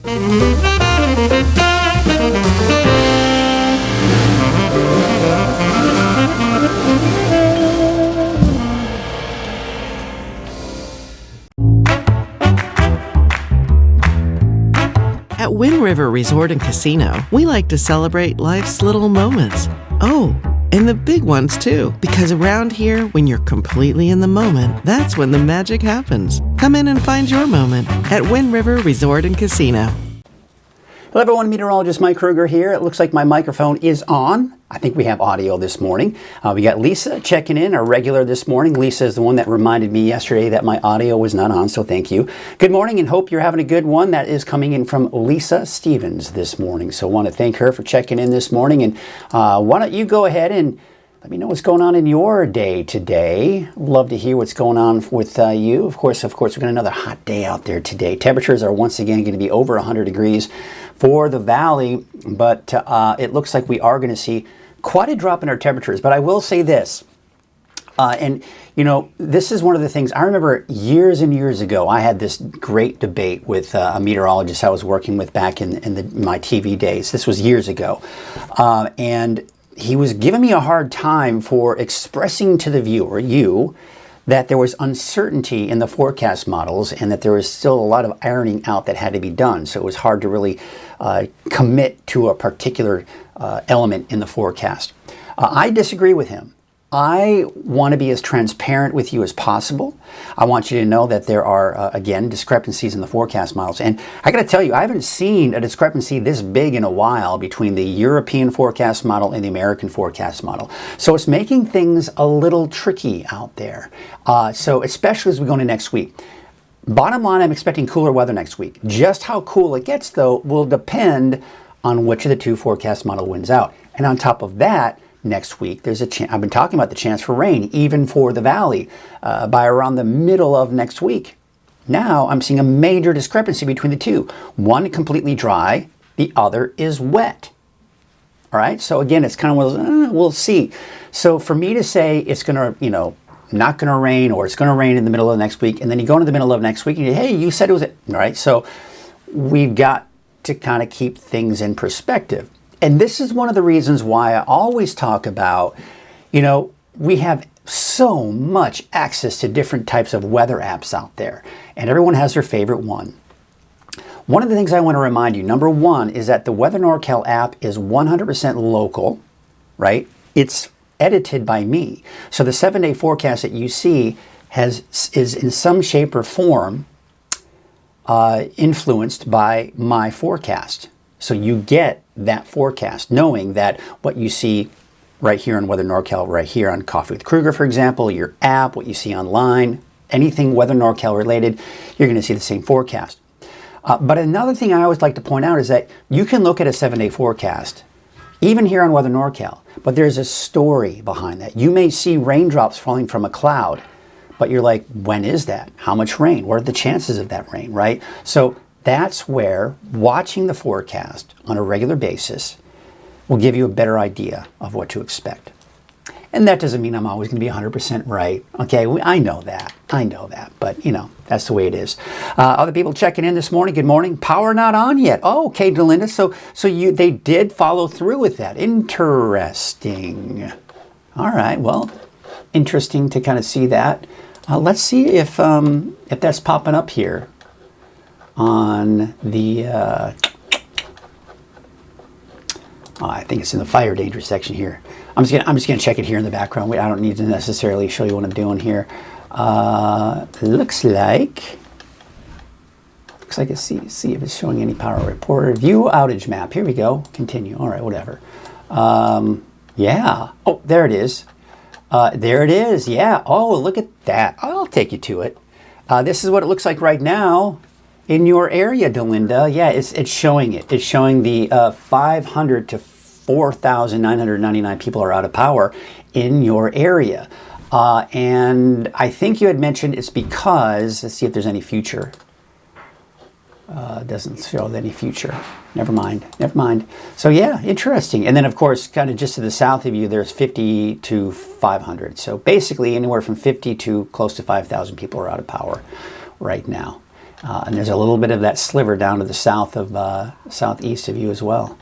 At Wind River Resort and Casino, we like to celebrate life's little moments. Oh, and the big ones too. Because around here, when you're completely in the moment, that's when the magic happens. Come in and find your moment at Wind River Resort and Casino. Hello everyone, meteorologist Mike Krueger here. It looks like my microphone is on. I think we have audio this morning. We got Lisa checking in, our regular this morning. Lisa is the one that reminded me yesterday that my audio was not on, so thank you. Good morning and hope you're having a good one. That is coming in from Lisa Stevens this morning. So I want to thank her for checking in this morning. And why don't you go ahead and let me know what's going on in your day today. Love to hear what's going on with you. Of course, we're going to another hot day out there today. Temperatures are once again going to be over 100 degrees for the valley, but it looks like we are going to see quite a drop in our temperatures. But I will say this, and you know, this is one of the things I remember years and years ago. I had this great debate with a meteorologist I was working with back in my TV days. This was years ago, and he was giving me a hard time for expressing to the viewer, you, that there was uncertainty in the forecast models and that there was still a lot of ironing out that had to be done. So it was hard to really commit to a particular element in the forecast. I disagree with him. I want to be as transparent with you as possible. I want you to know that there are, again, discrepancies in the forecast models. And I got to tell you, I haven't seen a discrepancy this big in a while between the European forecast model and the American forecast model. So it's making things a little tricky out there. So especially as we go into next week. Bottom line, I'm expecting cooler weather next week. Just how cool it gets, though, will depend on which of the two forecast model wins out. And on top of that, next week, there's a chance. I've been talking about the chance for rain, even for the valley, by around the middle of next week. Now I'm seeing a major discrepancy between the two. One completely dry, the other is wet. All right. So again, it's kind of one of those, we'll see. So for me to say it's going to, not going to rain, or it's going to rain in the middle of next week, and then you go into the middle of next week and you, hey, you said it was it. All right. So we've got to kind of keep things in perspective. And this is one of the reasons why I always talk about, we have so much access to different types of weather apps out there, and everyone has their favorite one. One of the things I want to remind you, number one, is that the Weather NorCal app is 100% local, right? It's edited by me. So the 7-day forecast that you see is in some shape or form influenced by my forecast. So you get that forecast, knowing that what you see right here on Weather NorCal, right here on Coffee with Krueger, for example, your app, what you see online, anything Weather NorCal related, you're going to see the same forecast. But another thing I always like to point out is that you can look at a 7-day forecast, even here on Weather NorCal, but there's a story behind that. You may see raindrops falling from a cloud, but you're like, when is that? How much rain? What are the chances of that rain, right? So that's where watching the forecast on a regular basis will give you a better idea of what to expect. And that doesn't mean I'm always going to be 100% right. Okay, I know that. But, that's the way it is. Other people checking in this morning. Good morning. Power not on yet. Oh, okay, Delinda. So they did follow through with that. Interesting. All right, well, interesting to kind of see that. Let's see if that's popping up here on the, I think it's in the fire danger section here. I'm just gonna check it here in the background. I don't need to necessarily show you what I'm doing here. Looks like I see if it's showing any power report. View outage map. Here we go. Continue. All right, whatever. Yeah. Oh, there it is. There it is. Yeah. Oh, look at that. I'll take you to it. This is what it looks like right now in your area, Delinda. Yeah, it's showing it. It's showing the 500 to 4,999 people are out of power in your area. And I think you had mentioned it's because, let's see if there's any future. It doesn't show any future. Never mind. So yeah, interesting. And then of course, kind of just to the south of you, there's 50 to 500. So basically anywhere from 50 to close to 5,000 people are out of power right now. And there's a little bit of that sliver down to the south of southeast of you as well.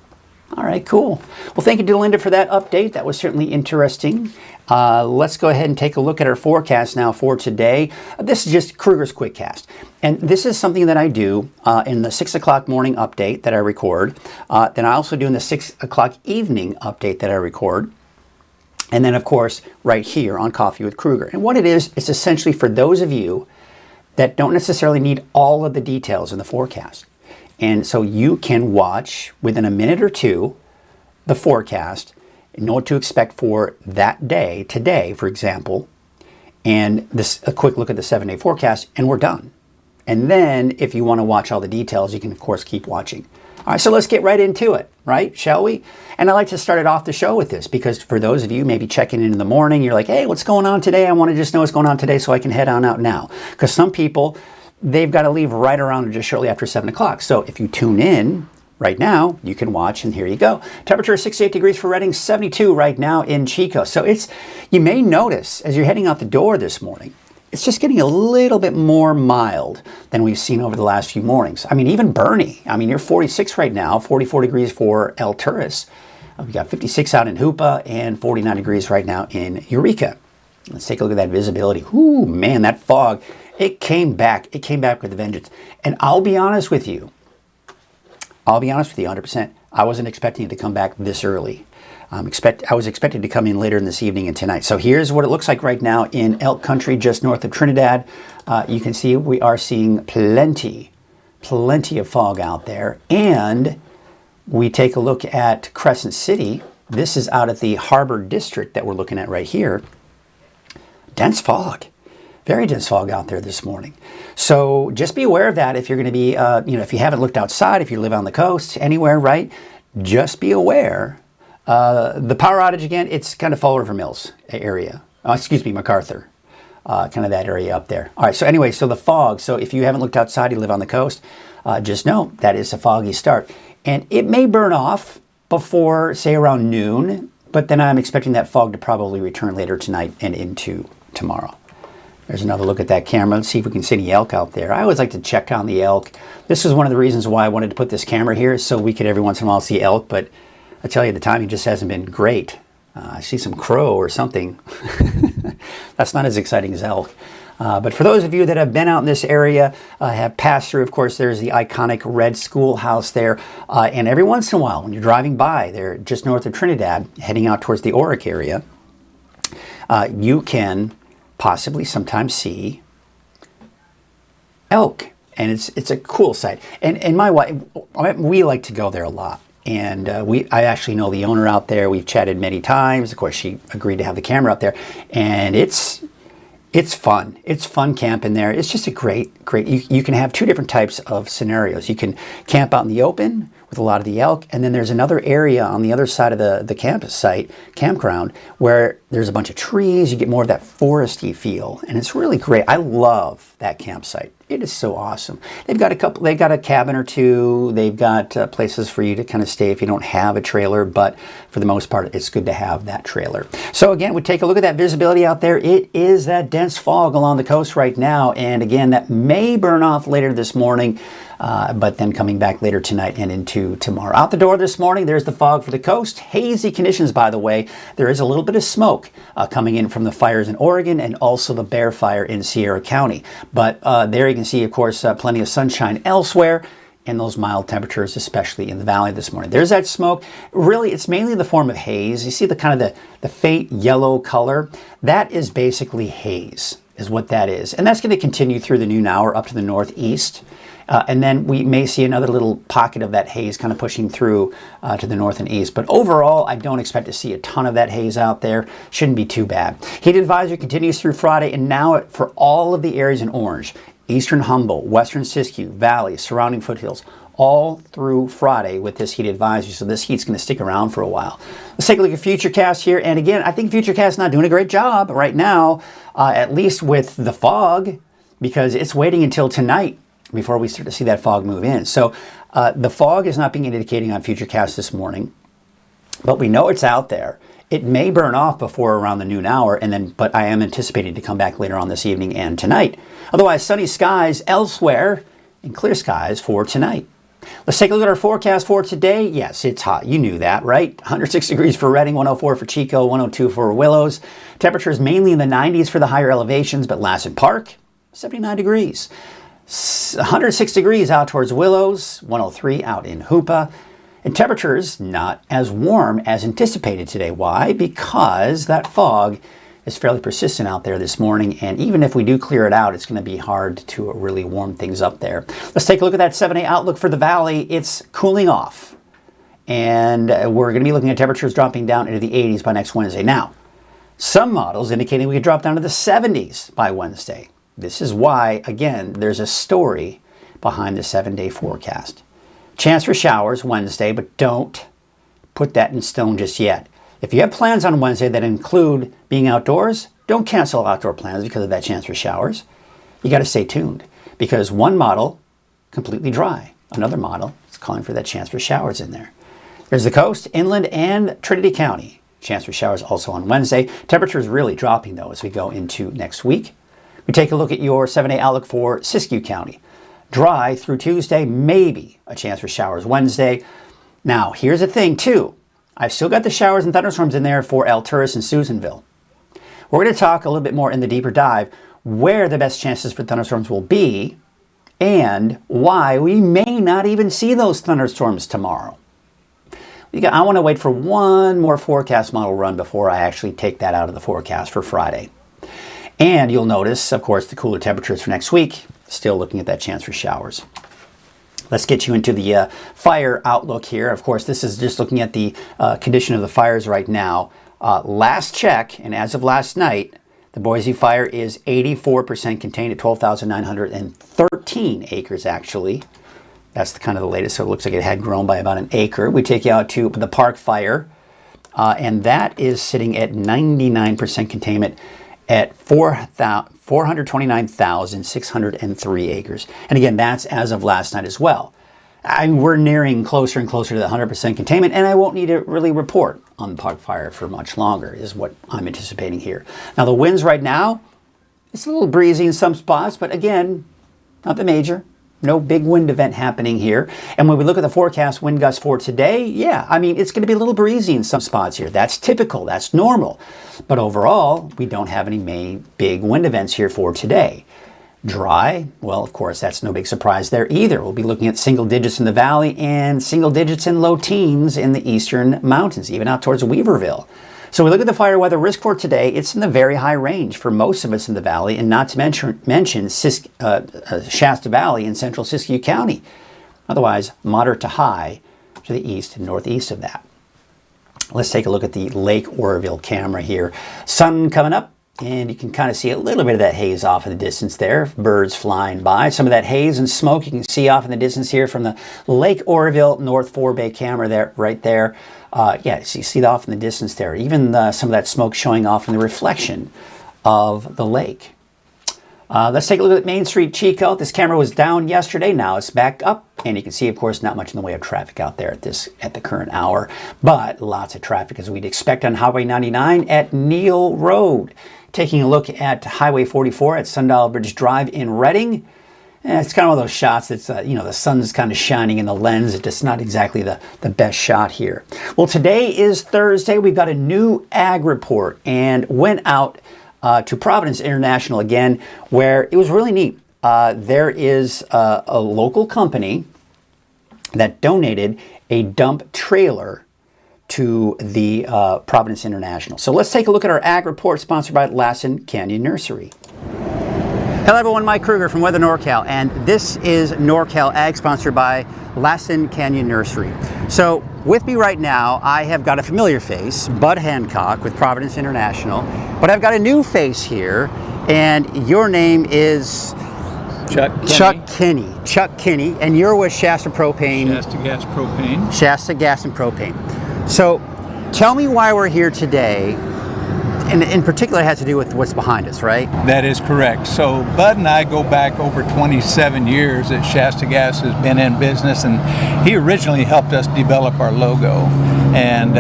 All right, cool. Well, thank you to Linda for that update. That was certainly interesting. Let's go ahead and take a look at our forecast now for today. This is just Krueger's Quickcast. And this is something that I do in the 6 o'clock morning update that I record. Then I also do in the 6 o'clock evening update that I record. And then, of course, right here on Coffee with Krueger. And what it is, it's essentially for those of you that don't necessarily need all of the details in the forecast. And so you can watch within a minute or two the forecast and know what to expect for that day, today, for example, and a quick look at the 7-day forecast, and we're done. And then if you want to watch all the details, you can, of course, keep watching. All right, so let's get right into it, right? Shall we? And I like to start it off the show with this because for those of you maybe checking in the morning, you're like, hey, what's going on today? I want to just know what's going on today so I can head on out now. Because some people, they've got to leave right around or just shortly after 7 o'clock. So if you tune in right now, you can watch, and here you go. Temperature is 68 degrees for Redding, 72 right now in Chico. So you may notice as you're heading out the door this morning, it's just getting a little bit more mild than we've seen over the last few mornings. I mean, even Bernie, you're 46 right now, 44 degrees for El Turris. We've got 56 out in Hoopa and 49 degrees right now in Eureka. Let's take a look at that visibility. Ooh, man, that fog, it came back. It came back with a vengeance. And I'll be honest with you 100%. I wasn't expecting it to come back this early. I was expected to come in later in this evening and tonight. So here's what it looks like right now in Elk Country, just north of Trinidad. You can see we are seeing plenty of fog out there. And we take a look at Crescent City. This is out at the Harbor District that we're looking at right here. Dense fog. Very dense fog out there this morning. So just be aware of that if you're going to be, if you haven't looked outside, if you live on the coast, anywhere, right? Just be aware. The power outage, again, it's kind of Fall River Mills area. MacArthur. Kind of that area up there. All right, so anyway, so the fog. So if you haven't looked outside, you live on the coast, just know that is a foggy start. And it may burn off before, say, around noon, but then I'm expecting that fog to probably return later tonight and into tomorrow. There's another look at that camera. Let's see if we can see any elk out there. I always like to check on the elk. This is one of the reasons why I wanted to put this camera here, so we could every once in a while see elk, but I tell you, the timing just hasn't been great. I see some crow or something. That's not as exciting as elk. But for those of you that have been out in this area, have passed through, of course, there's the iconic red schoolhouse there. And every once in a while, when you're driving by there, just north of Trinidad, heading out towards the Oric area, you can possibly sometimes see elk. And it's a cool sight. And my wife, we like to go there a lot. And I actually know the owner out there. We've chatted many times. Of course, she agreed to have the camera up there. And it's fun. It's fun camping there. It's just a great, you can have two different types of scenarios. You can camp out in the open with a lot of the elk. And then there's another area on the other side of the campus site, campground, where there's a bunch of trees. You get more of that foresty feel. And it's really great. I love that campsite. It is so awesome. They've got a cabin or two. They've got places for you to kind of stay if you don't have a trailer, but for the most part, it's good to have that trailer. So again, we take a look at that visibility out there. It is that dense fog along the coast right now. And again, that may burn off later this morning, but then coming back later tonight and into tomorrow. Out the door this morning, there's the fog for the coast. Hazy conditions, by the way. There is a little bit of smoke coming in from the fires in Oregon and also the Bear Fire in Sierra County. But there you can see, of course, plenty of sunshine elsewhere and those mild temperatures, especially in the valley this morning. There's that smoke. Really, it's mainly in the form of haze. You see the kind of the faint yellow color? That is basically haze, is what that is. And that's going to continue through the noon hour up to the northeast. And then we may see another little pocket of that haze kind of pushing through to the north and east. But overall, I don't expect to see a ton of that haze out there. Shouldn't be too bad. Heat advisory continues through Friday, and now for all of the areas in orange, eastern Humboldt, western Siskiyou, Valley, surrounding foothills, all through Friday with this heat advisory. So this heat's going to stick around for a while. Let's take a look at Futurecast here. And again, I think Futurecast is not doing a great job right now, at least with the fog, because it's waiting until tonight before we start to see that fog move in. So the fog is not being indicating on Futurecast this morning, but we know it's out there. It may burn off before around the noon hour, but I am anticipating to come back later on this evening and tonight. Otherwise, sunny skies elsewhere. and clear skies for tonight. Let's take a look at our forecast for today. Yes, it's hot. You knew that, right? 106 degrees for Redding, 104 for Chico, 102 for Willows. Temperatures mainly in the 90s for the higher elevations, but Lassen Park, 79 degrees. 106 degrees out towards Willows, 103 out in Hoopa. And temperatures not as warm as anticipated today. Why? Because that fog is fairly persistent out there this morning, and even if we do clear it out, it's going to be hard to really warm things up there. Let's take a look at that 7-day outlook for the valley. It's cooling off, and we're going to be looking at temperatures dropping down into the 80s by next Wednesday. Now, some models indicating we could drop down to the 70s by Wednesday. This is why, again, there's a story behind the 7-day forecast. Chance for showers Wednesday, but don't put that in stone just yet. If you have plans on Wednesday that include being outdoors, don't cancel outdoor plans because of that chance for showers. You got to stay tuned because one model, completely dry. Another model is calling for that chance for showers in there. There's the coast, inland, and Trinity County. Chance for showers also on Wednesday. Temperatures really dropping, though, as we go into next week. We take a look at your 7-day outlook for Siskiyou County. Dry through Tuesday, maybe a chance for showers Wednesday. Now, here's the thing, too. I've still got the showers and thunderstorms in there for Alturas and Susanville. We're going to talk a little bit more in the deeper dive where the best chances for thunderstorms will be and why we may not even see those thunderstorms tomorrow. I want to wait for one more forecast model run before I actually take that out of the forecast for Friday. And you'll notice, of course, the cooler temperatures for next week, still looking at that chance for showers. Let's get you into the fire outlook here. Of course, this is just looking at the condition of the fires right now. Last check, and as of last night, the Boise fire is 84% contained at 12,913 acres, actually. That's the kind of the latest, so it looks like it had grown by about an acre. We take you out to the Park fire, and that is sitting at 99% containment at 429,603 acres. And again, that's as of last night as well. We're nearing closer and closer to the 100% containment, and I won't need to really report on the Park fire for much longer, is what I'm anticipating here. Now, the winds right now, it's a little breezy in some spots, but again, nothing major. No big wind event happening here. And when we look at the forecast wind gusts for today, yeah, I mean, it's going to be a little breezy in some spots here. That's typical. That's normal. But overall, we don't have any big wind events here for today. Dry, well, of course, that's no big surprise there either. We'll be looking at single digits in the valley and single digits in low teens in the eastern mountains, even out towards Weaverville. So we look at the fire weather risk for today. It's in the very high range for most of us in the valley, and not to mention Shasta Valley in central Siskiyou County. Otherwise, moderate to high to the east and northeast of that. Let's take a look at the Lake Oroville camera here. Sun coming up, and you can kind of see a little bit of that haze off in the distance there. Birds flying by. Some of that haze and smoke you can see off in the distance here from the Lake Oroville North Forebay camera there, right there. Yeah, so you see it off in the distance there. Even some of that smoke showing off in the reflection of the lake. Let's take a look at Main Street, Chico. This camera was down yesterday. Now it's back up. And you can see, of course, not much in the way of traffic out there at the current hour. But lots of traffic as we'd expect on Highway 99 at Neal Road. Taking a look at Highway 44 at Sundial Bridge Drive in Redding. It's kind of one of those shots that's, the sun's kind of shining in the lens. It's just not exactly the best shot here. Well, today is Thursday. We've got a new ag report and went out to Providence International again, where it was really neat. There is a local company that donated a dump trailer to the Providence International. So let's take a look at our ag report sponsored by Lassen Canyon Nursery. Hello everyone, Mike Krueger from Weather NorCal, and this is NorCal Ag sponsored by Lassen Canyon Nursery. So with me right now, I have got a familiar face, Bud Hancock with Providence International, but I've got a new face here, and your name is Chuck Kinney, and you're with Shasta Propane. Shasta Gas Propane. Shasta Gas and Propane. So tell me why we're here today. And in particular, it has to do with what's behind us, right? That is correct. So Bud and I go back over 27 years that Shasta Gas has been in business, and he originally helped us develop our logo. And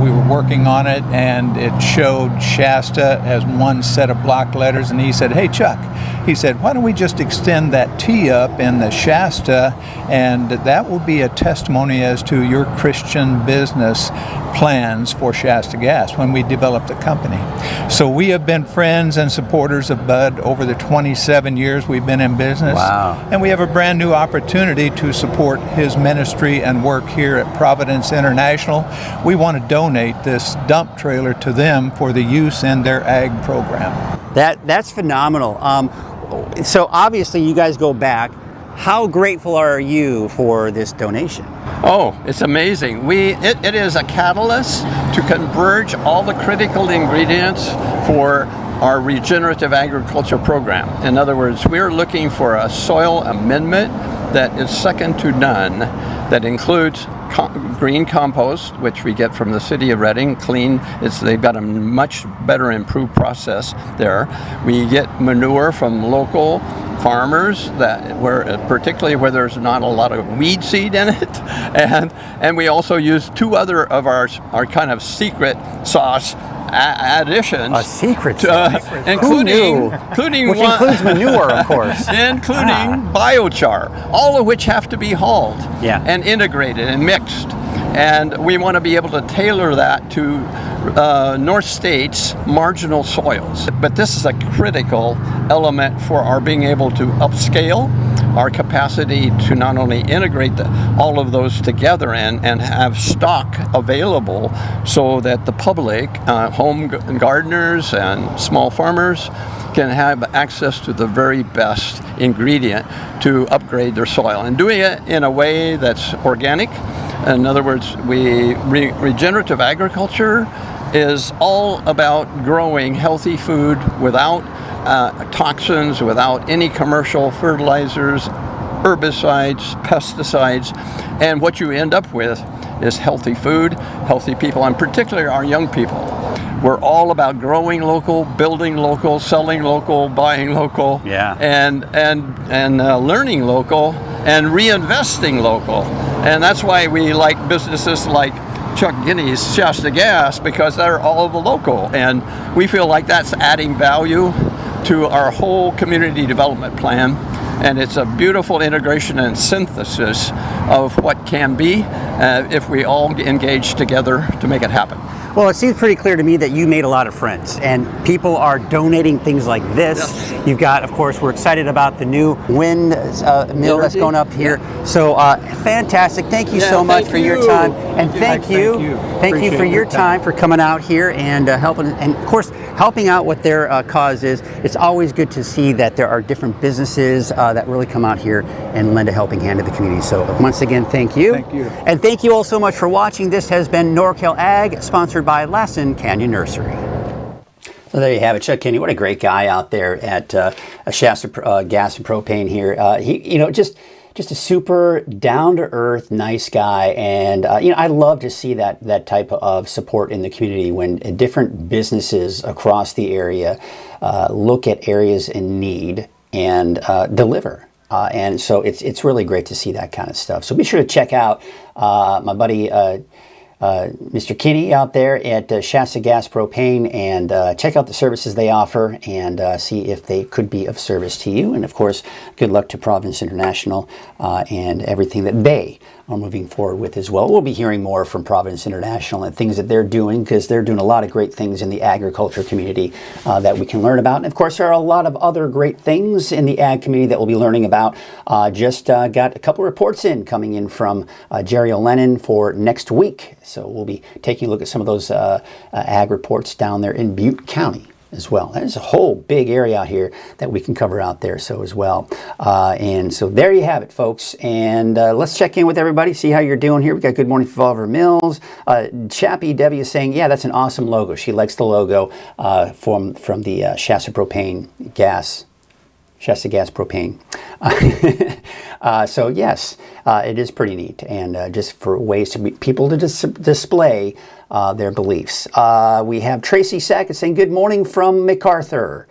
we were working on it, and it showed Shasta as one set of block letters, and he said, "Hey Chuck, he said, why don't we just extend that T up in the Shasta, and that will be a testimony as to your Christian business plans for Shasta Gas when we develop the company. So we have been friends and supporters of Bud over the 27 years we've been in business. Wow. And we have a brand new opportunity to support his ministry and work here at Providence International. We want to donate this dump trailer to them for the use in their ag program. That's phenomenal. So obviously you guys go back. How grateful are you for this donation? Oh, it's amazing. It is a catalyst to converge all the critical ingredients for our regenerative agriculture program. In other words, we're looking for a soil amendment that is second to none, that includes green compost, which we get from the city of Reading, clean. They've got a much better improved process there. We get manure from local farmers, particularly where there's not a lot of weed seed in it, and we also use two other of our kind of secret sauce additions. A secret sauce, including which includes manure, of course, including biochar, all of which have to be hauled and integrated and mixed. And we want to be able to tailor that to North State's marginal soils. But this is a critical element for our being able to upscale our capacity to not only integrate all of those together and have stock available so that the public, home gardeners and small farmers, can have access to the very best ingredient to upgrade their soil, and doing it in a way that's organic. In other words, regenerative agriculture is all about growing healthy food without toxins, without any commercial fertilizers, herbicides, pesticides, and what you end up with is healthy food, healthy people, and particularly our young people. We're all about growing local, building local, selling local, buying local, and learning local and reinvesting local. And that's why we like businesses like Chuck Guinea's Shasta Gas, because they're all local, and we feel like that's adding value to our whole community development plan. And it's a beautiful integration and synthesis of what can be if we all engage together to make it happen. Well, it seems pretty clear to me that you made a lot of friends, and people are donating things like this. Yes. You've got, of course, we're excited about the new wind mill that's going up here. So fantastic. Thank you so much for your time. And thank you for your time for coming out here and helping, and of course, helping out what their cause is. It's always good to see that there are different businesses that really come out here and lend a helping hand to the community. So once again, thank you. Thank you. And thank you all so much for watching. This has been NorCal Ag, sponsored by Lassen Canyon Nursery. So there you have it, Chuck Kinney. What a great guy out there at Shasta Gas and Propane here. He, just a super down-to-earth, nice guy, and I love to see that type of support in the community when different businesses across the area look at areas in need and deliver. And so it's really great to see that kind of stuff. So be sure to check out my buddy Mr. Kinney out there at Shasta Gas Propane, and check out the services they offer and see if they could be of service to you. And of course, good luck to Providence International and everything that they are moving forward with as well. We'll be hearing more from Providence International and things that they're doing, because they're doing a lot of great things in the agriculture community that we can learn about. And of course, there are a lot of other great things in the ag community that we'll be learning about. Just got a couple reports coming in from Jerry O'Lennon for next week. So we'll be taking a look at some of those ag reports down there in Butte County as well. There's a whole big area out here that we can cover out there as well. And so there you have it, folks. And let's check in with everybody, see how you're doing here. We got Good Morning from Oliver Mills. Chappie Debbie is saying, yeah, that's an awesome logo. She likes the logo from the Shasta Propane Gas. Shasta Gas Propane. So yes, it is pretty neat, and just for ways to people to display their beliefs. We have Tracy Sackett saying, good morning from MacArthur.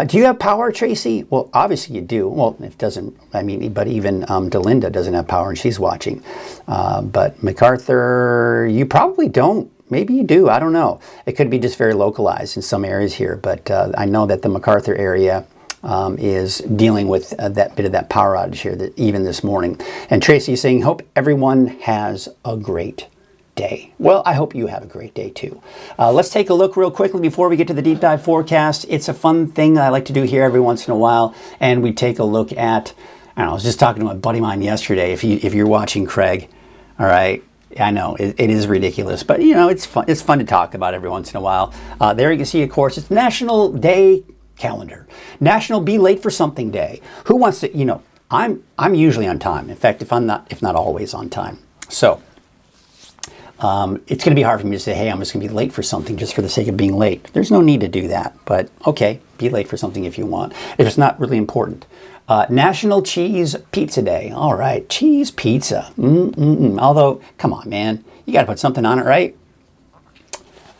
Do you have power, Tracy? Well, obviously you do. Well, it doesn't, but even Delinda doesn't have power, and she's watching. But MacArthur, you probably don't. Maybe you do. I don't know. It could be just very localized in some areas here, but I know that the MacArthur area is dealing with that bit of that power outage here even this morning. And Tracy is saying, hope everyone has a great day. Well, I hope you have a great day too. Let's take a look real quickly before we get to the deep dive forecast. It's a fun thing I like to do here every once in a while, and we take a look at, I don't know, I was just talking to a buddy of mine yesterday. If you're watching Craig, all right, I know it is ridiculous, but you know, it's fun. It's fun to talk about every once in a while. There you can see, of course, it's National Day calendar. National Be Late for Something Day. Who wants to, you know, I'm usually on time. In fact, if not always on time. So it's going to be hard for me to say, hey, I'm just going to be late for something just for the sake of being late. There's no need to do that, but okay, be late for something if you want, if it's not really important. National Cheese Pizza Day. All right, cheese pizza. Although, come on, man, you got to put something on it, right?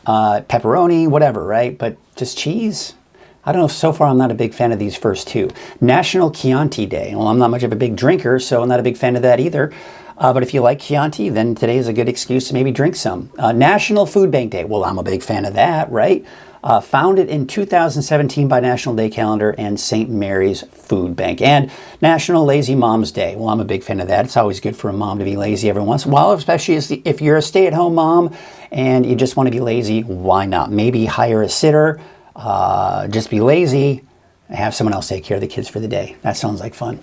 Pepperoni, whatever, right? But just cheese? I don't know, so far I'm not a big fan of these first two. National Chianti Day. Well, I'm not much of a big drinker, so I'm not a big fan of that either. But if you like Chianti, then today is a good excuse to maybe drink some. National Food Bank Day. Well, I'm a big fan of that, right? Founded in 2017 by National Day Calendar and St. Mary's Food Bank. And National Lazy Moms Day. Well, I'm a big fan of that. It's always good for a mom to be lazy every once in a while, especially if you're a stay-at-home mom and you just want to be lazy. Why not? Maybe hire a sitter. Just be lazy, have someone else take care of the kids for the day. That sounds like fun.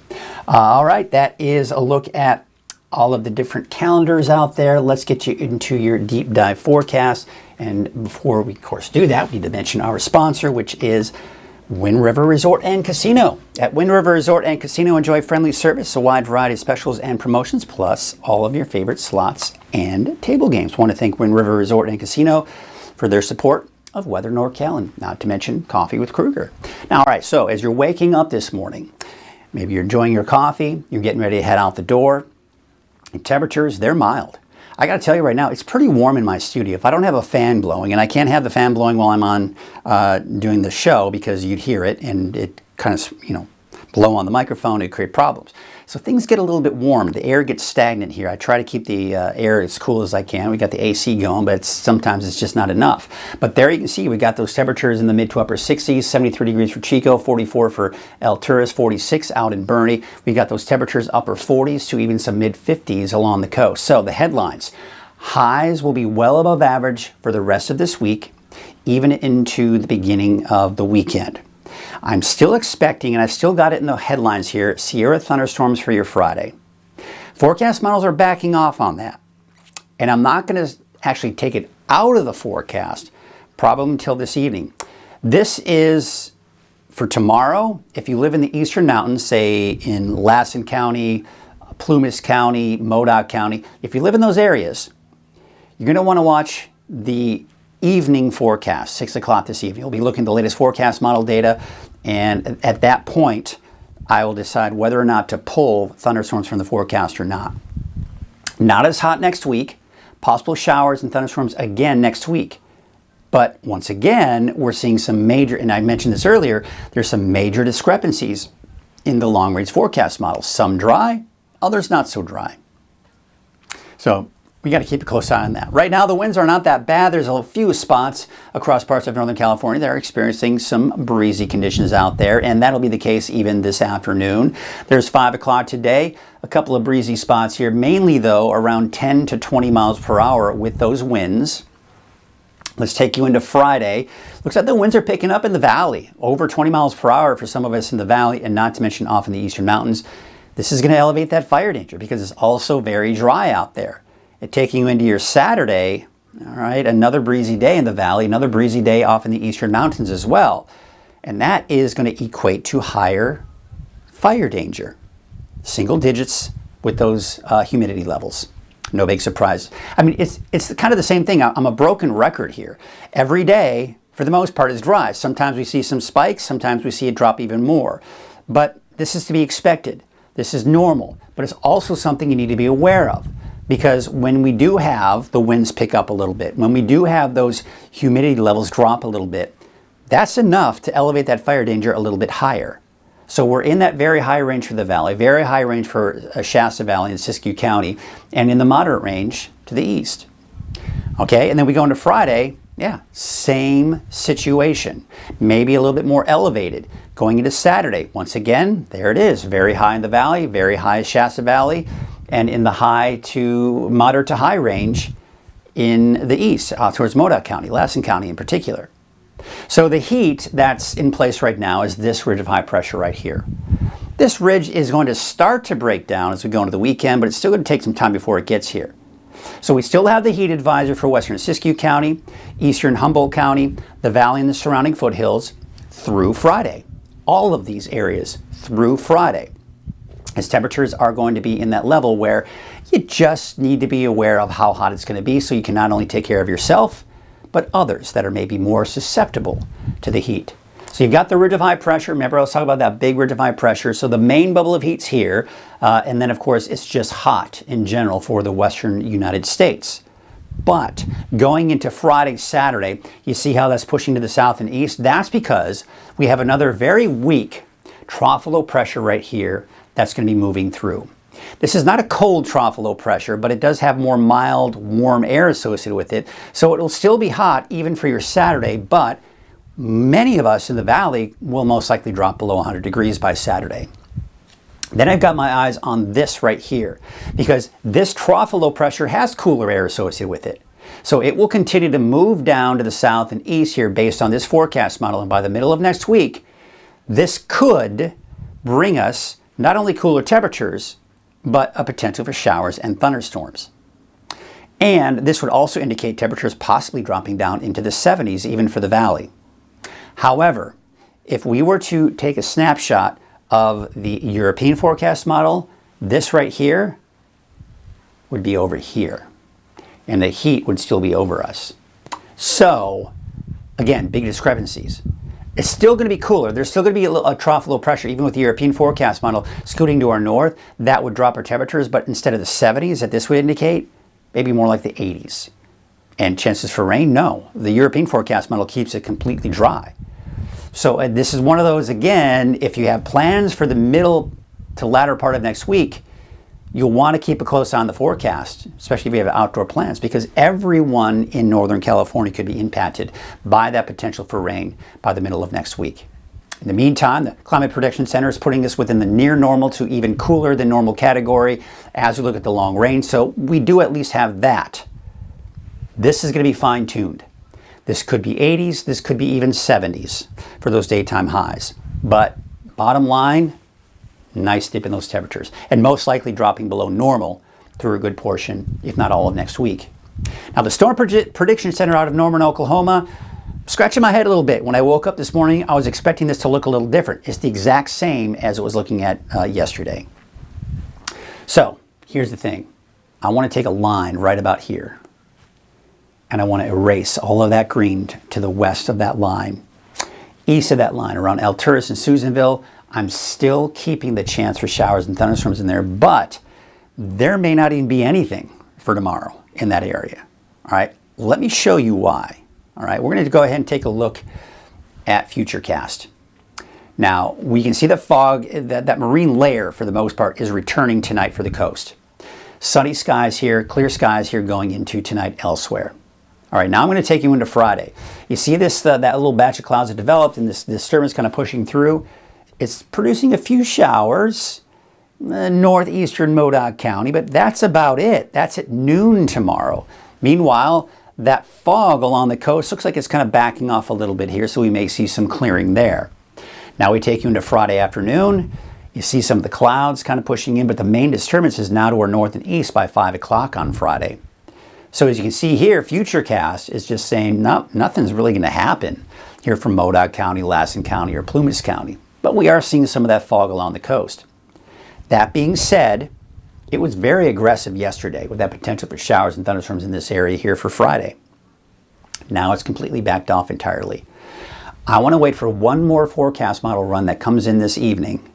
All right, that is a look at all of the different calendars out there. Let's get you into your deep dive forecast. And before we, of course, do that, we need to mention our sponsor, which is Wind River Resort and Casino. At Wind River Resort and Casino, enjoy friendly service, a wide variety of specials and promotions, plus all of your favorite slots and table games. Want to thank Wind River Resort and Casino for their support of Weather NorCal, and not to mention Coffee with Krueger. Now, all right, so as you're waking up this morning, maybe you're enjoying your coffee, you're getting ready to head out the door, and temperatures, they're mild. I got to tell you right now, it's pretty warm in my studio. If I don't have a fan blowing, and I can't have the fan blowing while I'm on doing the show because you'd hear it and it kind of, you know, blow on the microphone, it'd create problems. So things get a little bit warm. The air gets stagnant here. I try to keep the air as cool as I can. We got the AC going, but sometimes it's just not enough. But there you can see we got those temperatures in the mid to upper 60s, 73 degrees for Chico, 44 for El Turis, 46 out in Bernie. We got those temperatures upper 40s to even some mid 50s along the coast. So the headlines: highs will be well above average for the rest of this week, even into the beginning of the weekend. I'm still expecting, and I've still got it in the headlines here, Sierra thunderstorms for your Friday. Forecast models are backing off on that. And I'm not going to actually take it out of the forecast probably until this evening. This is for tomorrow. If you live in the eastern mountains, say in Lassen County, Plumas County, Modoc County, if you live in those areas, you're going to want to watch the evening forecast, 6 o'clock this evening. We'll be looking at the latest forecast model data, and at that point, I will decide whether or not to pull thunderstorms from the forecast or not. Not as hot next week. Possible showers and thunderstorms again next week. But once again, we're seeing some major, and I mentioned this earlier, there's some major discrepancies in the long-range forecast model. Some dry, others not so dry. So we got to keep a close eye on that. Right now, the winds are not that bad. There's a few spots across parts of Northern California that are experiencing some breezy conditions out there, and that'll be the case even this afternoon. There's 5 o'clock today, a couple of breezy spots here, mainly though around 10 to 20 miles per hour with those winds. Let's take you into Friday. Looks like the winds are picking up in the valley, over 20 miles per hour for some of us in the valley, and not to mention off in the eastern mountains. This is going to elevate that fire danger because it's also very dry out there. And taking you into your Saturday, all right, another breezy day in the valley, another breezy day off in the eastern mountains as well. And that is going to equate to higher fire danger. Single digits with those humidity levels. No big surprise. I mean, it's kind of the same thing. I'm a broken record here. Every day, for the most part, is dry. Sometimes we see some spikes. Sometimes we see it drop even more. But this is to be expected. This is normal. But it's also something you need to be aware of. Because when we do have the winds pick up a little bit, when we do have those humidity levels drop a little bit, that's enough to elevate that fire danger a little bit higher. So we're in that very high range for the valley, very high range for Shasta Valley and Siskiyou County, and in the moderate range to the east. Okay, and then we go into Friday, Yeah, same situation. Maybe a little bit more elevated. Going into Saturday, once again, there it is. Very high in the valley, very high Shasta Valley, and in the high to moderate to high range in the east, out towards Modoc County, Lassen County in particular. So the heat that's in place right now is this ridge of high pressure right here. This ridge is going to start to break down as we go into the weekend, but it's still going to take some time before it gets here. So we still have the heat advisory for western Siskiyou County, eastern Humboldt County, the valley and the surrounding foothills through Friday. All of these areas through Friday, as temperatures are going to be in that level where you just need to be aware of how hot it's going to be so you can not only take care of yourself, but others that are maybe more susceptible to the heat. So you've got the ridge of high pressure. Remember, I was talking about that big ridge of high pressure. So the main bubble of heat's here. And then, of course, it's just hot in general for the western United States. But going into Friday, Saturday, you see how that's pushing to the south and east? That's because we have another very weak trough of low pressure right here that's going to be moving through. This is not a cold trough of low pressure, but it does have more mild, warm air associated with it. So it will still be hot even for your Saturday, but many of us in the valley will most likely drop below 100 degrees by Saturday. Then I've got my eyes on this right here because this trough of low pressure has cooler air associated with it. So it will continue to move down to the south and east here based on this forecast model. And by the middle of next week, this could bring us not only cooler temperatures, but a potential for showers and thunderstorms. And this would also indicate temperatures possibly dropping down into the 70s even for the valley. However, if we were to take a snapshot of the European forecast model, this right here would be over here, and the heat would still be over us. So, again, big discrepancies. It's still going to be cooler. There's still going to be a trough of low pressure, even with the European forecast model scooting to our north. That would drop our temperatures, but instead of the 70s that this would indicate, maybe more like the 80s. And chances for rain? No. The European forecast model keeps it completely dry. So this is one of those, again, if you have plans for the middle to latter part of next week, you'll want to keep a close eye on the forecast, especially if you have outdoor plans, because everyone in Northern California could be impacted by that potential for rain by the middle of next week. In the meantime, the Climate Prediction Center is putting this within the near normal to even cooler than normal category as we look at the long range. So we do at least have that. This is going to be fine-tuned. This could be 80s, this could be even 70s for those daytime highs. But bottom line, nice dip in those temperatures, and most likely dropping below normal through a good portion, if not all of next week. Now the Storm Prediction Center out of Norman, Oklahoma, scratching my head a little bit. When I woke up this morning, I was expecting this to look a little different. It's the exact same as it was looking at yesterday. So here's the thing. I want to take a line right about here, and I want to erase all of that green to the west of that line. East of that line, around Alturas and Susanville, I'm still keeping the chance for showers and thunderstorms in there, but there may not even be anything for tomorrow in that area. All right, let me show you why. All right, we're going to go ahead and take a look at Futurecast. Now, we can see the fog, that marine layer for the most part is returning tonight for the coast. Sunny skies here, clear skies here going into tonight elsewhere. All right, now I'm going to take you into Friday. You see this, that little batch of clouds that developed and this disturbance kind of pushing through. It's producing a few showers, northeastern Modoc County, but that's about it. That's at noon tomorrow. Meanwhile, that fog along the coast looks like it's kind of backing off a little bit here, so we may see some clearing there. Now we take you into Friday afternoon. You see some of the clouds kind of pushing in, but the main disturbance is now to our north and east by 5 o'clock on Friday. So as you can see here, Futurecast is just saying nothing's really going to happen here from Modoc County, Lassen County, or Plumas County. But we are seeing some of that fog along the coast. That being said, it was very aggressive yesterday with that potential for showers and thunderstorms in this area here for Friday. Now it's completely backed off entirely. I want to wait for one more forecast model run that comes in this evening.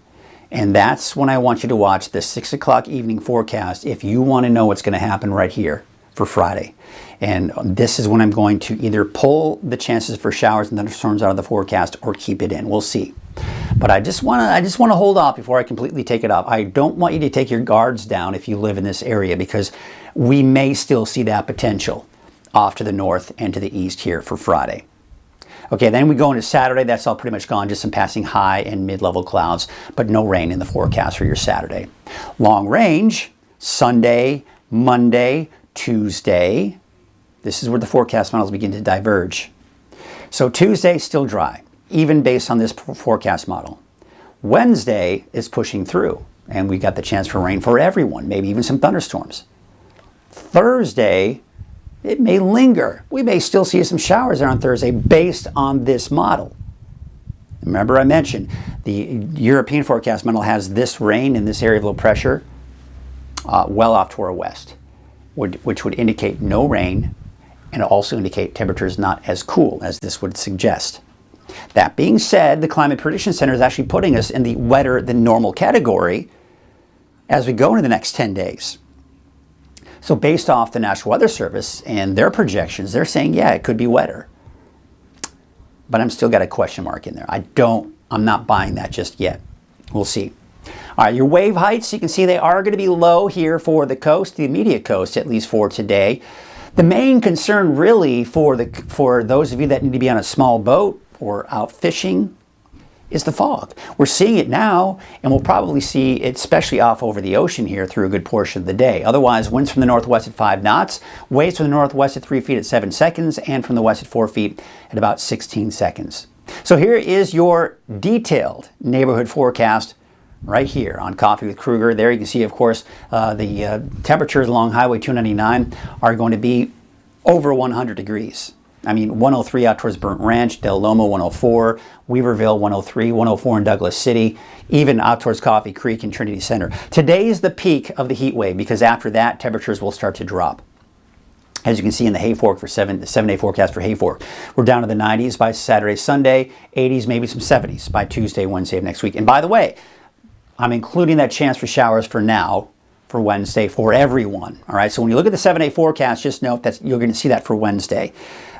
And that's when I want you to watch the 6 o'clock evening forecast if you want to know what's going to happen right here for Friday. And this is when I'm going to either pull the chances for showers and thunderstorms out of the forecast or keep it in. We'll see. But I just want to hold off before I completely take it off. I don't want you to take your guards down if you live in this area because we may still see that potential. off to the north and to the east here for Friday. Okay, then we go into Saturday. That's all pretty much gone. Just some passing high and mid-level clouds, but no rain in the forecast for your Saturday. Long range, Sunday, Monday, Tuesday. This is where the forecast models begin to diverge. So Tuesday, still dry, even based on this forecast model. Wednesday is pushing through, and we got the chance for rain for everyone, maybe even some thunderstorms. Thursday, it may linger. We may still see some showers there on Thursday based on this model. Remember I mentioned the European forecast model has this rain in this area of low pressure well off to our west, which would indicate no rain and also indicate temperatures not as cool as this would suggest. That being said, the Climate Prediction Center is actually putting us in the wetter than normal category as we go into the next 10 days. So based off the National Weather Service and their projections, they're saying, yeah, it could be wetter. But I'm still got a question mark in there. I'm not buying that just yet. We'll see. All right, your wave heights, you can see they are going to be low here for the coast, the immediate coast, at least for today. The main concern really for those of you that need to be on a small boat or out fishing is the fog. We're seeing it now, and we'll probably see it especially off over the ocean here through a good portion of the day. Otherwise, winds from the northwest at 5 knots, waves from the northwest at 3 feet at 7 seconds, and from the west at 4 feet at about 16 seconds. So here is your detailed neighborhood forecast right here on Coffee with Krueger. There you can see, of course, the temperatures along Highway 299 are going to be over 100 degrees. I mean, 103 out towards Burnt Ranch, Del Lomo 104, Weaverville 103, 104 in Douglas City, even out towards Coffee Creek and Trinity Center. Today is the peak of the heat wave because after that, temperatures will start to drop. As you can see in the Hayfork for the 7-day forecast for Hayfork, we're down to the 90s by Saturday, Sunday, 80s, maybe some 70s by Tuesday, Wednesday of next week. And by the way, I'm including that chance for showers for now, for Wednesday, for everyone. All right, so when you look at the 7-day forecast, just note that you're going to see that for Wednesday.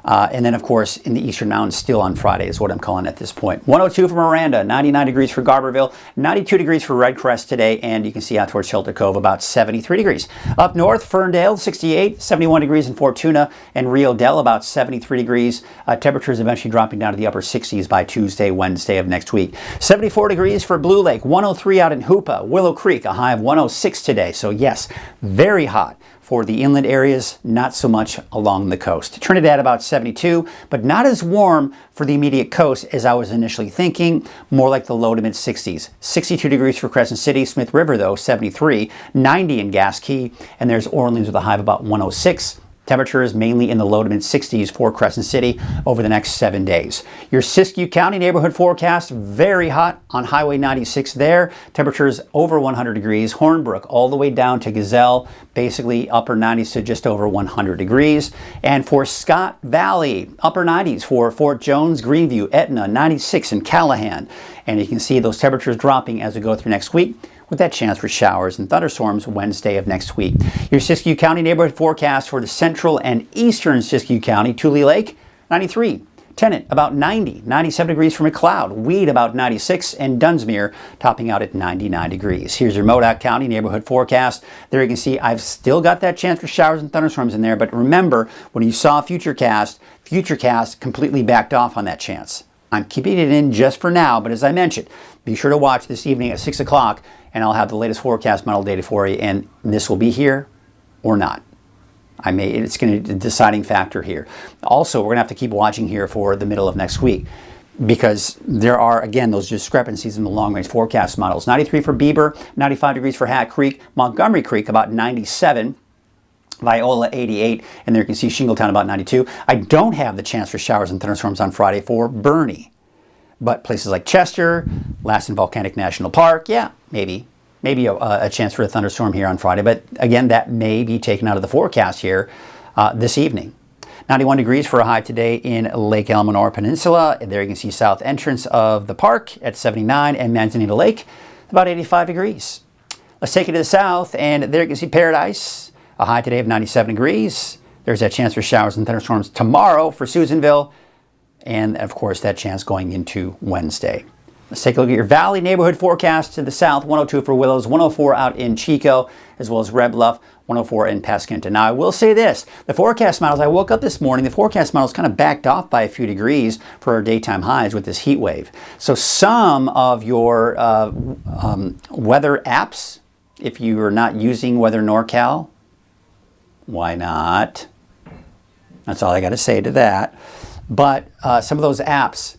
And then, of course, in the Eastern Mountains, still on Friday is what I'm calling at this point. 102 for Miranda, 99 degrees for Garberville, 92 degrees for Red Crest today, and you can see out towards Shelter Cove about 73 degrees. Up north, Ferndale, 68, 71 degrees in Fortuna, and Rio Dell, about 73 degrees. Temperatures eventually dropping down to the upper 60s by Tuesday, Wednesday of next week. 74 degrees for Blue Lake, 103 out in Hoopa, Willow Creek, a high of 106 today. So yes, very hot. For the inland areas, not so much along the coast. Trinidad about 72, but not as warm for the immediate coast as I was initially thinking, more like the low to mid 60s. 62 degrees for Crescent City, Smith River though, 73, 90 in Gas Key, and there's Orleans with a high of about 106. Temperatures mainly in the low to mid 60s for Crescent City over the next 7 days. Your Siskiyou County neighborhood forecast, very hot on Highway 96 there. Temperatures over 100 degrees. Hornbrook all the way down to Gazelle, basically upper 90s to just over 100 degrees. And for Scott Valley, upper 90s for Fort Jones, Greenview, Etna, 96 in Callahan. And you can see those temperatures dropping as we go through next week, with that chance for showers and thunderstorms Wednesday of next week. Your Siskiyou County neighborhood forecast for the central and eastern Siskiyou County, Tule Lake, 93. Tennant, about 90. 97 degrees for McLeod. Weed, about 96. And Dunsmuir, topping out at 99 degrees. Here's your Modoc County neighborhood forecast. There you can see I've still got that chance for showers and thunderstorms in there. But remember, when you saw Futurecast completely backed off on that chance. I'm keeping it in just for now, but as I mentioned, be sure to watch this evening at 6 o'clock, and I'll have the latest forecast model data for you, and this will be here or not. It's going to be a deciding factor here. Also, we're going to have to keep watching here for the middle of next week because there are, again, those discrepancies in the long-range forecast models. 93 for Beaver, 95 degrees for Hat Creek, Montgomery Creek about 97, Viola 88, and there you can see Shingletown about 92. I don't have the chance for showers and thunderstorms on Friday for Bernie, but places like Chester, Lassen Volcanic National Park, yeah, maybe a chance for a thunderstorm here on Friday, but again, that may be taken out of the forecast here this evening. 91 degrees for a high today in Lake Elsinore Peninsula. And there you can see south entrance of the park at 79 and Manzanita Lake, about 85 degrees. Let's take it to the south, and there you can see Paradise, a high today of 97 degrees. There's that chance for showers and thunderstorms tomorrow for Susanville, and of course that chance going into Wednesday. Let's take a look at your Valley neighborhood forecast to the south. 102 for Willows, 104 out in Chico, as well as Red Bluff, 104 in Pasquinta. Now, I will say this. The forecast models, I woke up this morning, the forecast models kind of backed off by a few degrees for our daytime highs with this heat wave. So some of your weather apps, if you are not using Weather NorCal, why not? That's all I got to say to that. But some of those apps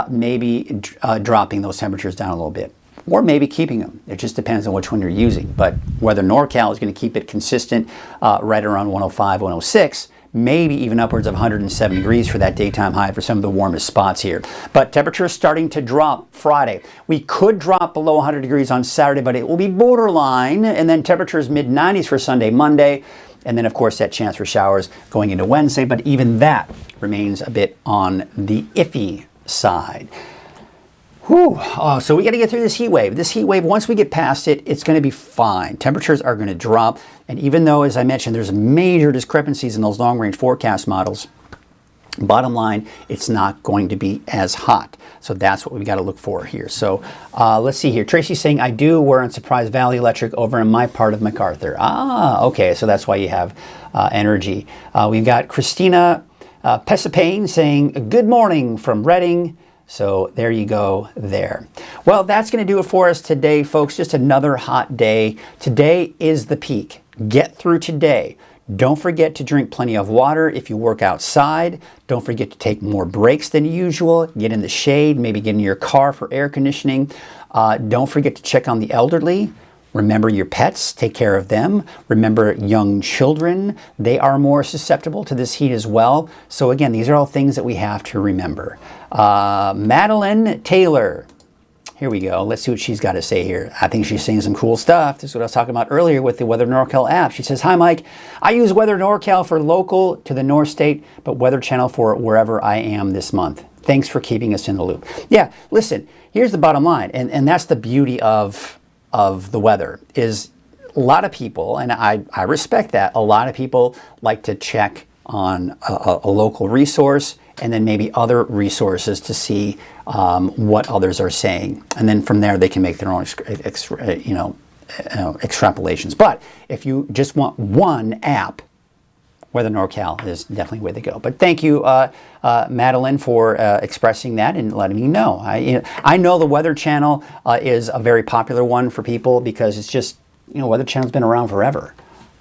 may be dropping those temperatures down a little bit, or maybe keeping them. It just depends on which one you're using. But Weather NorCal is going to keep it consistent right around 105, 106, maybe even upwards of 107 degrees for that daytime high for some of the warmest spots here. But temperatures starting to drop Friday. We could drop below 100 degrees on Saturday, but it will be borderline. And then temperatures mid-90s for Sunday, Monday. And then, of course, that chance for showers going into Wednesday. But even that remains a bit on the iffy side. Whew. So we got to get through this heat wave. This heat wave, once we get past it, it's going to be fine. Temperatures are going to drop. And even though, as I mentioned, there's major discrepancies in those long-range forecast models, bottom line, it's not going to be as hot. So that's what we've got to look for here. So let's see here. Tracy's saying, I do. We're on Surprise Valley Electric over in my part of MacArthur. Okay. So that's why you have energy. We've got Christina Pesapane saying, good morning from Reading. So there you go there. Well, that's going to do it for us today, folks. Just another hot day. Today is the peak. Get through today. Don't forget to drink plenty of water if you work outside. Don't forget to take more breaks than usual. Get in the shade, maybe get in your car for air conditioning. Don't forget to check on the elderly. Remember your pets, take care of them. Remember young children, they are more susceptible to this heat as well. So again, these are all things that we have to remember. Madeline Taylor, here we go. Let's see what she's got to say here. I think she's saying some cool stuff. This is what I was talking about earlier with the Weather NorCal app. She says, hi Mike, I use Weather NorCal for local to the North State, but Weather Channel for wherever I am this month. Thanks for keeping us in the loop. Yeah, listen, here's the bottom line, and that's the beauty of the weather, is a lot of people, and I respect that, a lot of people like to check on a local resource and then maybe other resources to see what others are saying. And then from there, they can make their own extrapolations. But if you just want one app, Weather NorCal is definitely the way to go. But thank you, Madeline, for expressing that and letting me know. I know the Weather Channel is a very popular one for people because it's just, Weather Channel's been around forever.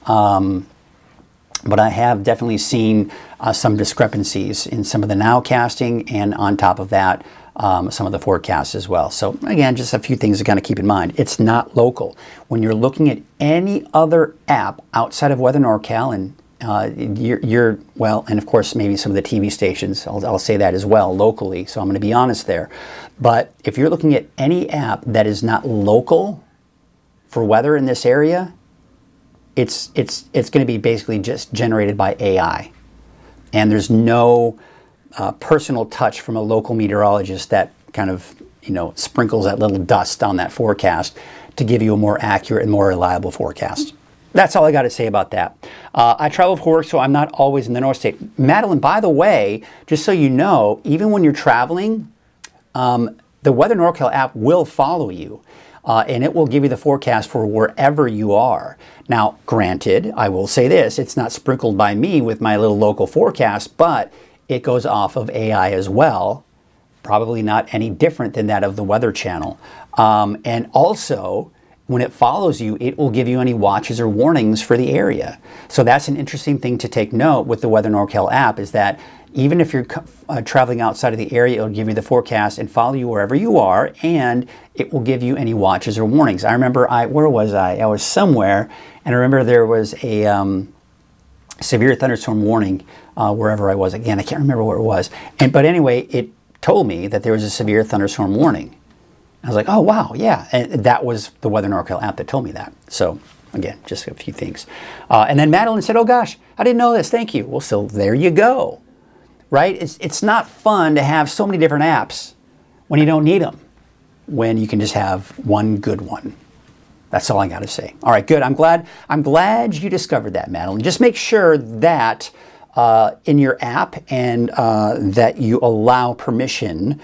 But I have definitely seen some discrepancies in some of the nowcasting, and on top of that, some of the forecasts as well. So again, just a few things to kind of keep in mind. It's not local. When you're looking at any other app outside of Weather NorCal, and and of course maybe some of the TV stations, I'll say that as well locally, so I'm going to be honest there. But if you're looking at any app that is not local for weather in this area, it's going to be basically just generated by AI. And there's no personal touch from a local meteorologist that kind of, sprinkles that little dust on that forecast to give you a more accurate and more reliable forecast. That's all I got to say about that. I travel for work, so I'm not always in the North State. Madeline, by the way, just so you know, even when you're traveling, the Weather NorCal app will follow you, and it will give you the forecast for wherever you are. Now, granted, I will say this, it's not sprinkled by me with my little local forecast, but it goes off of AI as well, probably not any different than that of the Weather Channel. And also, when it follows you, it will give you any watches or warnings for the area. So that's an interesting thing to take note with the Weather NorCal app, is that even if you're traveling outside of the area, it'll give you the forecast and follow you wherever you are, and it will give you any watches or warnings. I remember, where was I? I was somewhere, and I remember there was a severe thunderstorm warning wherever I was. Again, I can't remember where it was. But anyway, it told me that there was a severe thunderstorm warning. I was like, oh, wow, yeah. And that was the Weather NorCal app that told me that. So, again, just a few things. And then Madeline said, oh, gosh, I didn't know this. Thank you. Well, so there you go. Right? It's not fun to have so many different apps when you don't need them, when you can just have one good one. That's all I got to say. All right, good. I'm glad you discovered that, Madeline. Just make sure that in your app and that you allow permission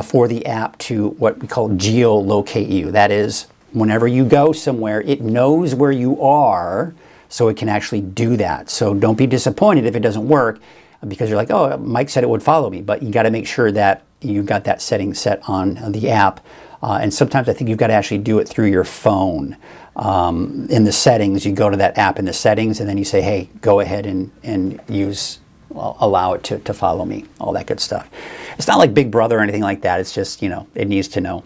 for the app to what we call geolocate you. That is, whenever you go somewhere, it knows where you are, so it can actually do that. So don't be disappointed if it doesn't work, because you're like, oh, Mike said it would follow me, but you got to make sure that you've got that setting set on the app. And sometimes I think you've got to actually do it through your phone. In the settings, you go to that app in the settings, and then you say, hey, go ahead and allow it to follow me, all that good stuff. It's not like Big Brother or anything like that. It's just, it needs to know.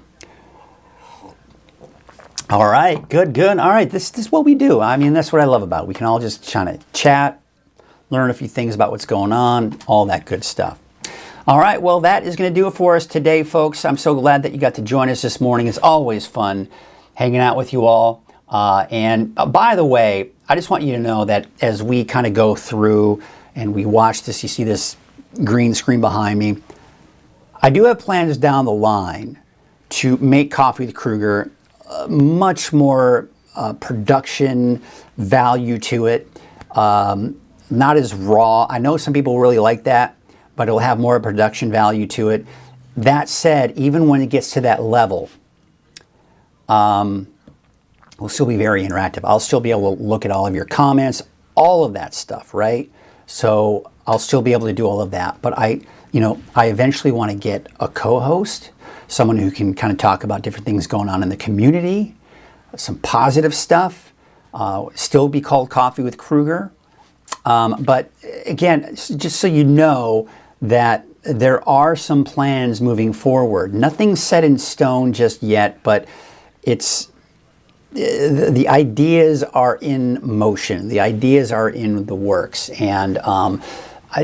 All right, good. All right, this is what we do. I mean, that's what I love about it. We can all just kind of chat, learn a few things about what's going on, all that good stuff. All right, well, that is going to do it for us today, folks. I'm so glad that you got to join us this morning. It's always fun hanging out with you all. And by the way, I just want you to know that as we kind of go through and we watch this, you see this green screen behind me, I do have plans down the line to make Coffee with Krueger much more production value to it, not as raw. I know some people really like that, but it'll have more production value to it. That said, even when it gets to that level, we'll still be very interactive. I'll still be able to look at all of your comments, all of that stuff, right? So I'll still be able to do all of that. But I eventually want to get a co-host, someone who can kind of talk about different things going on in the community, some positive stuff, still be called Coffee with Krueger. But again, just so you know that there are some plans moving forward. Nothing's set in stone just yet, but the ideas are in motion. The ideas are in the works. And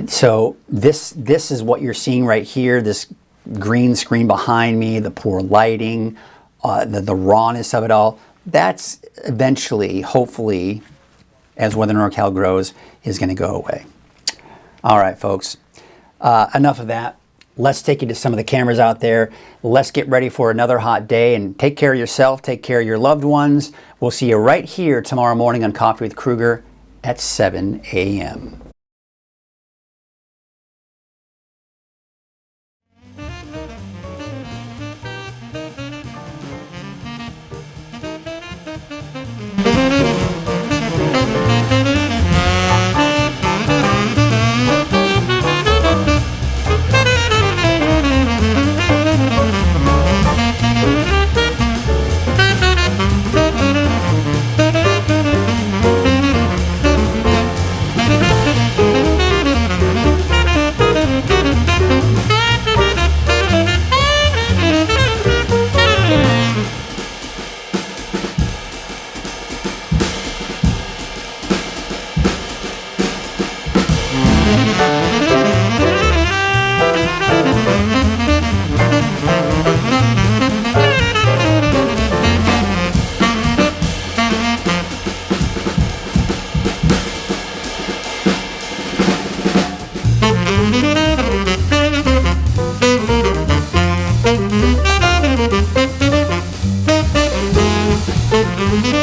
so this is what you're seeing right here, this green screen behind me, the poor lighting, the rawness of it all. That's eventually, hopefully, as Weather NorCal grows, is going to go away. All right, folks, enough of that. Let's take you to some of the cameras out there. Let's get ready for another hot day, and take care of yourself, take care of your loved ones. We'll see you right here tomorrow morning on Coffee with Krueger at 7 a.m. Thank you.